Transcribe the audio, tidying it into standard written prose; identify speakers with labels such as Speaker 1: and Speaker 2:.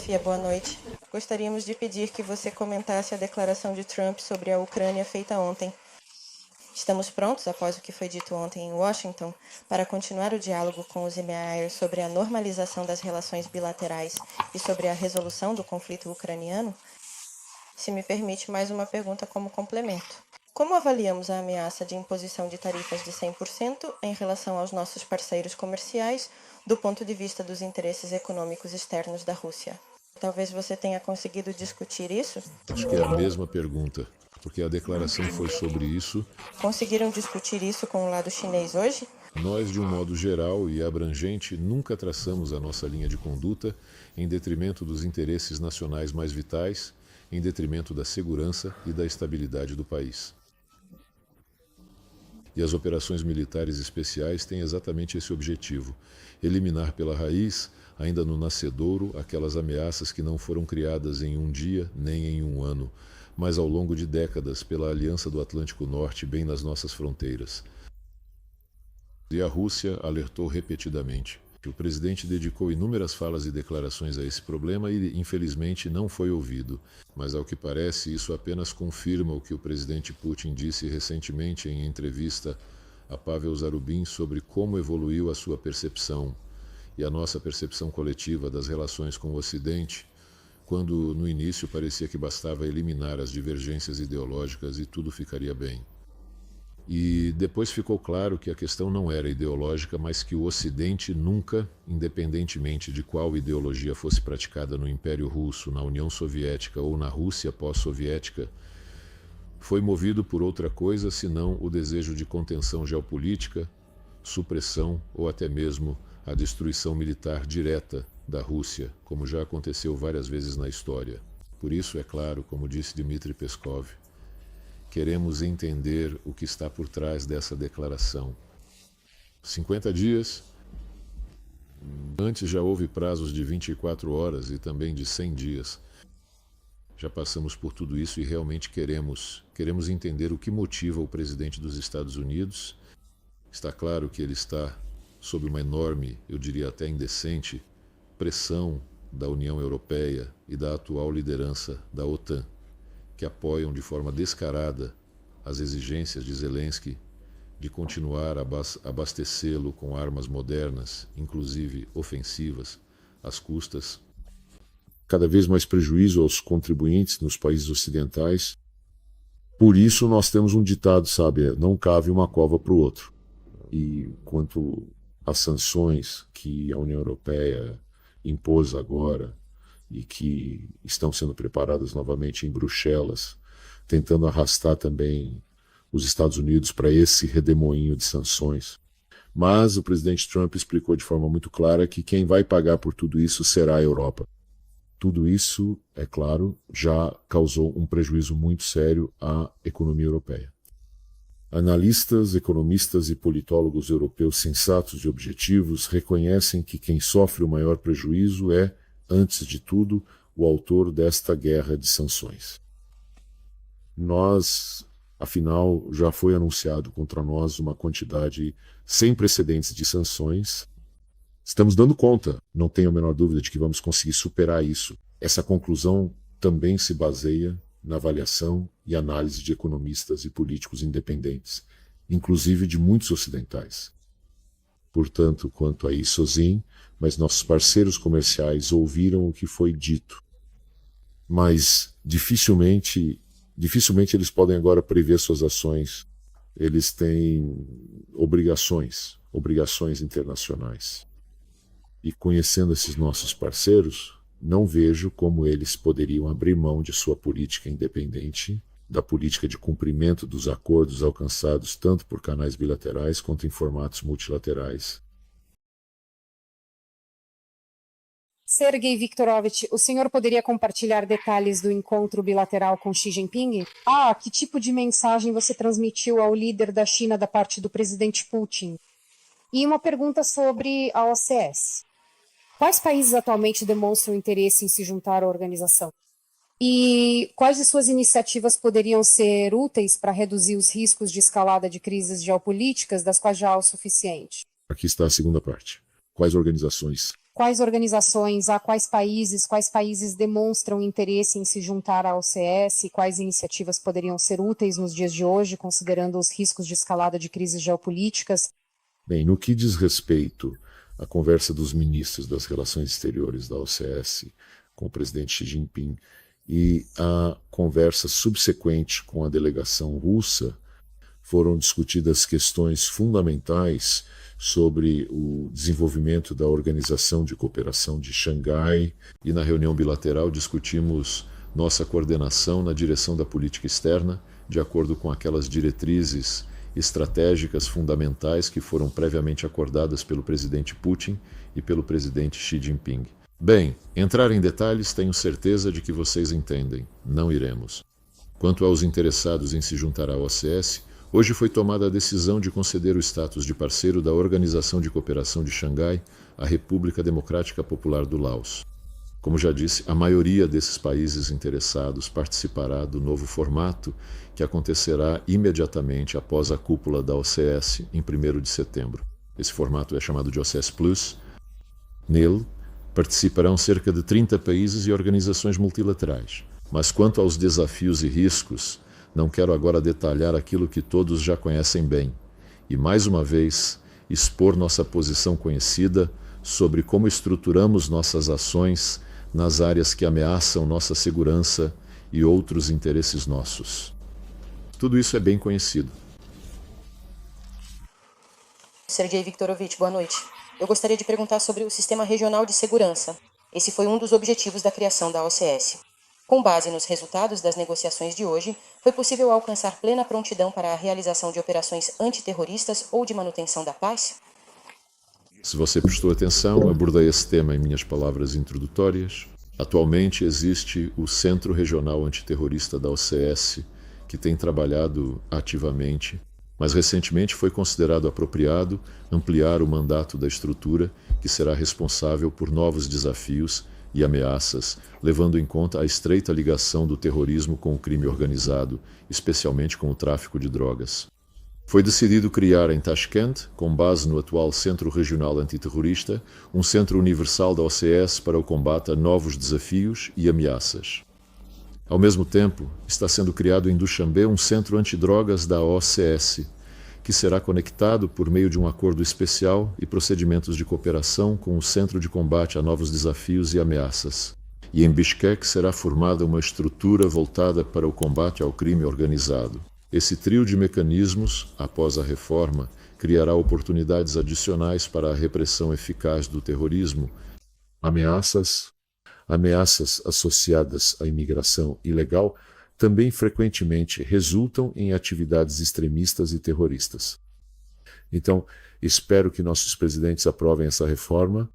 Speaker 1: Sofia, boa noite. Gostaríamos de pedir que você comentasse a declaração de Trump sobre a Ucrânia feita ontem. Estamos prontos, após o que foi dito ontem em Washington, para continuar o diálogo com os EMEAR sobre a normalização das relações bilaterais e sobre a resolução do conflito ucraniano? Se me permite mais uma pergunta como complemento. Como avaliamos a ameaça de imposição de tarifas de 100% em relação aos nossos parceiros comerciais do ponto de vista dos interesses econômicos externos da Rússia? Talvez você tenha conseguido discutir isso?
Speaker 2: Acho que é a mesma pergunta, porque a declaração foi sobre isso.
Speaker 1: Conseguiram discutir isso com o lado chinês hoje?
Speaker 2: Nós, de um modo geral e abrangente, nunca traçamos a nossa linha de conduta em detrimento dos interesses nacionais mais vitais, em detrimento da segurança e da estabilidade do país. E as operações militares especiais têm exatamente esse objetivo: eliminar pela raiz, ainda no nascedouro, aquelas ameaças que não foram criadas em um dia nem em um ano, mas ao longo de décadas pela Aliança do Atlântico Norte bem nas nossas fronteiras. E a Rússia alertou repetidamente. O presidente dedicou inúmeras falas e declarações a esse problema e, infelizmente, não foi ouvido. Mas, ao que parece, isso apenas confirma o que o presidente Putin disse recentemente em entrevista a Pavel Zarubin sobre como evoluiu a sua percepção e a nossa percepção coletiva das relações com o Ocidente, quando no início parecia que bastava eliminar as divergências ideológicas e tudo ficaria bem. E depois ficou claro que a questão não era ideológica, mas que o Ocidente nunca, independentemente de qual ideologia fosse praticada no Império Russo, na União Soviética ou na Rússia pós-soviética, foi movido por outra coisa senão o desejo de contenção geopolítica, supressão ou até mesmo a destruição militar direta da Rússia, como já aconteceu várias vezes na história. Por isso, é claro, como disse Dmitry Peskov, queremos entender o que está por trás dessa declaração. 50 dias. Antes já houve prazos de 24 horas e também de 100 dias. Já passamos por tudo isso e realmente queremos entender o que motiva o presidente dos Estados Unidos. Está claro que ele está sob uma enorme, eu diria até indecente, pressão da União Europeia e da atual liderança da OTAN, que apoiam de forma descarada as exigências de Zelensky de continuar a abastecê-lo com armas modernas, inclusive ofensivas, às custas cada vez mais prejuízo aos contribuintes nos países ocidentais. Por isso nós temos um ditado, sabe, não cave uma cova para o outro. E quanto às sanções que a União Europeia impôs agora, e que estão sendo preparadas novamente em Bruxelas, tentando arrastar também os Estados Unidos para esse redemoinho de sanções. Mas o presidente Trump explicou de forma muito clara que quem vai pagar por tudo isso será a Europa. Tudo isso, é claro, já causou um prejuízo muito sério à economia europeia. Analistas, economistas e politólogos europeus sensatos e objetivos reconhecem que quem sofre o maior prejuízo é, antes de tudo, o autor desta guerra de sanções. Nós, afinal, já foi anunciado contra nós uma quantidade sem precedentes de sanções. Estamos dando conta, não tenho a menor dúvida de que vamos conseguir superar isso. Essa conclusão também se baseia na avaliação e análise de economistas e políticos independentes, inclusive de muitos ocidentais. Portanto, quanto a isso, sim, mas nossos parceiros comerciais ouviram o que foi dito. Mas dificilmente eles podem agora prever suas ações. Eles têm obrigações internacionais. E conhecendo esses nossos parceiros, não vejo como eles poderiam abrir mão de sua política independente, da política de cumprimento dos acordos alcançados tanto por canais bilaterais quanto em formatos multilaterais.
Speaker 3: Sergei Viktorovich, o senhor poderia compartilhar detalhes do encontro bilateral com Xi Jinping? Que tipo de mensagem você transmitiu ao líder da China da parte do presidente Putin? E uma pergunta sobre a OCS. Quais países atualmente demonstram interesse em se juntar à organização? E quais de suas iniciativas poderiam ser úteis para reduzir os riscos de escalada de crises geopolíticas, das quais já há o suficiente?
Speaker 2: Aqui está a segunda parte. Quais organizações
Speaker 3: quais organizações, a quais países demonstram interesse em se juntar à OCS, quais iniciativas poderiam ser úteis nos dias de hoje, considerando os riscos de escalada de crises geopolíticas?
Speaker 2: Bem, no que diz respeito à conversa dos ministros das Relações Exteriores da OCS com o presidente Xi Jinping e a conversa subsequente com a delegação russa, foram discutidas questões fundamentais sobre o desenvolvimento da Organização de Cooperação de Xangai, e na reunião bilateral discutimos nossa coordenação na direção da política externa, de acordo com aquelas diretrizes estratégicas fundamentais que foram previamente acordadas pelo presidente Putin e pelo presidente Xi Jinping. Bem, entrar em detalhes tenho certeza de que vocês entendem. Não iremos. Quanto aos interessados em se juntar à OCS, hoje foi tomada a decisão de conceder o status de parceiro da Organização de Cooperação de Xangai à República Democrática Popular do Laos. Como já disse, a maioria desses países interessados participará do novo formato que acontecerá imediatamente após a cúpula da OCS em 1º de setembro. Esse formato é chamado de OCS Plus. Nele, participarão cerca de 30 países e organizações multilaterais. Mas quanto aos desafios e riscos, não quero agora detalhar aquilo que todos já conhecem bem, e mais uma vez expor nossa posição conhecida sobre como estruturamos nossas ações nas áreas que ameaçam nossa segurança e outros interesses nossos. Tudo isso é bem conhecido.
Speaker 1: Sergei Viktorovich, boa noite. Eu gostaria de perguntar sobre o Sistema Regional de Segurança. Esse foi um dos objetivos da criação da OCS. Com base nos resultados das negociações de hoje, foi possível alcançar plena prontidão para a realização de operações antiterroristas ou de manutenção da paz?
Speaker 2: Se você prestou atenção, abordei esse tema em minhas palavras introdutórias. Atualmente existe o Centro Regional Antiterrorista da OCS, que tem trabalhado ativamente, mas recentemente foi considerado apropriado ampliar o mandato da estrutura, que será responsável por novos desafios e ameaças, levando em conta a estreita ligação do terrorismo com o crime organizado, especialmente com o tráfico de drogas. Foi decidido criar em Tashkent, com base no atual Centro Regional Antiterrorista, um centro universal da OCS para o combate a novos desafios e ameaças. Ao mesmo tempo, está sendo criado em Dušanbe um centro antidrogas da OCS, que será conectado por meio de um acordo especial e procedimentos de cooperação com o Centro de Combate a Novos Desafios e Ameaças. E em Bishkek será formada uma estrutura voltada para o combate ao crime organizado. Esse trio de mecanismos, após a reforma, criará oportunidades adicionais para a repressão eficaz do terrorismo, ameaças associadas à imigração ilegal também frequentemente resultam em atividades extremistas e terroristas. Então, espero que nossos presidentes aprovem essa reforma